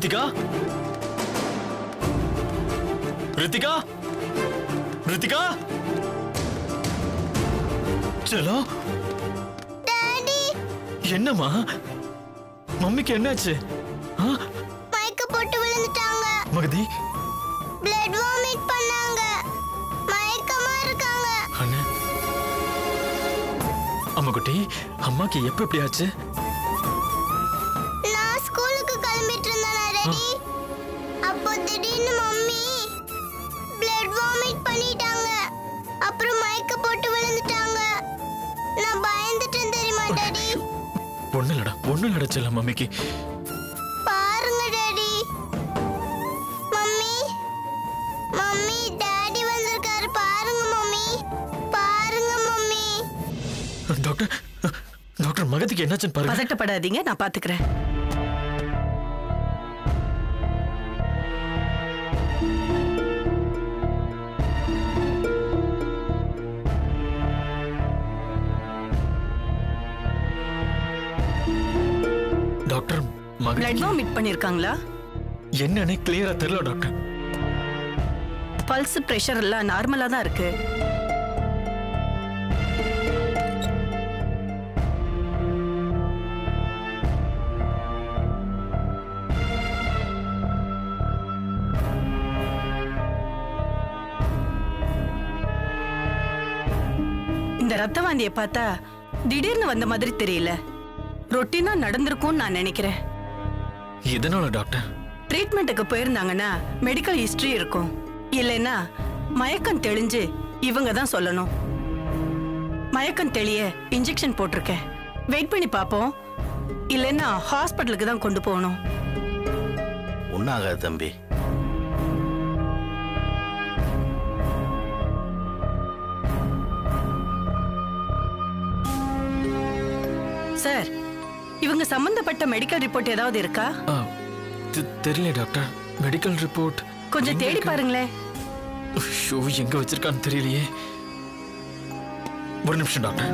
Ritika Ritika Ritika Cello daddy என்னம்மா மம்மிக்கு என்னாச்சு மயக்க போட்டு விழுந்துட்டாங்க மகதி பிளட் வாமிட் பண்ணாங்க மயக்கமா இருக்காங்க அண்ணே அம்மா குட்டி அம்மாக்கு எப்ப எப்படி ஆச்சு நான் ஸ்கூலுக்கு கிளம்பிட்டு இருந்தேன் டாடி அப்போ திடீர்னு மம்மி பிளட் வாமிட் பண்ணிட்டாங்க அப்புறம் மயக்க போட்டு விழுந்துட்டாங்க நான் பயந்துட்டேன் தெரியுமா டாடி ஒண்ணு இல்லடா செல்ல மம்மிக்கு பாருங்க டாடி மம்மி மம்மி டாடி வந்திருக்காரு பாருங்க மம்மி பாருங்க மம்மி டாக்டர் மகதிக்கு என்னாச்சுன்னு பாருங்க பதட்டப்படாதீங்க நான் பாத்துக்கிறேன் டாக்டர் பிளட் வாமிட் பண்ணிருக்காங்களா என்னன்னு கிளியரா தெரியல டாக்டர் பல்ஸ் பிரஷர் எல்லாம் நார்மலா தான் இருக்கு இந்த ரத்த வாந்திய பார்த்தா திடீர்னு வந்த மாதிரி தெரியல ரொட்டீனா நடந்திருக்கும்னு நான் நினைக்கிறேன் இதனால டாக்டர் ட்ரீட்மெண்ட்டுக்கு போயிருந்தாங்கன்னா மெடிக்கல் ஹிஸ்டரி இருக்கும் இல்லைன்னா மயக்கம் தெளிஞ்சு இவங்க தான் சொல்லணும் மயக்கம் தெளிய இன்ஜெக்ஷன் போட்டிருக்கேன் வெயிட் பண்ணி பார்ப்போம் இல்லைன்னா ஹாஸ்பிட்டலுக்கு தான் கொண்டு போகணும் ஒன்னாகாது தம்பி சார் இவங்க சம்பந்தப்பட்ட மெடிக்கல் ரிப்போர்ட் ஏதாவது இருக்கா தெரியல டாக்டர் மெடிக்கல் ரிப்போர்ட் கொஞ்சம் தேடி பாருங்களேன் எங்க வச்சிருக்கான்னு தெரியலையே ஒரு நிமிஷம் டாக்டர்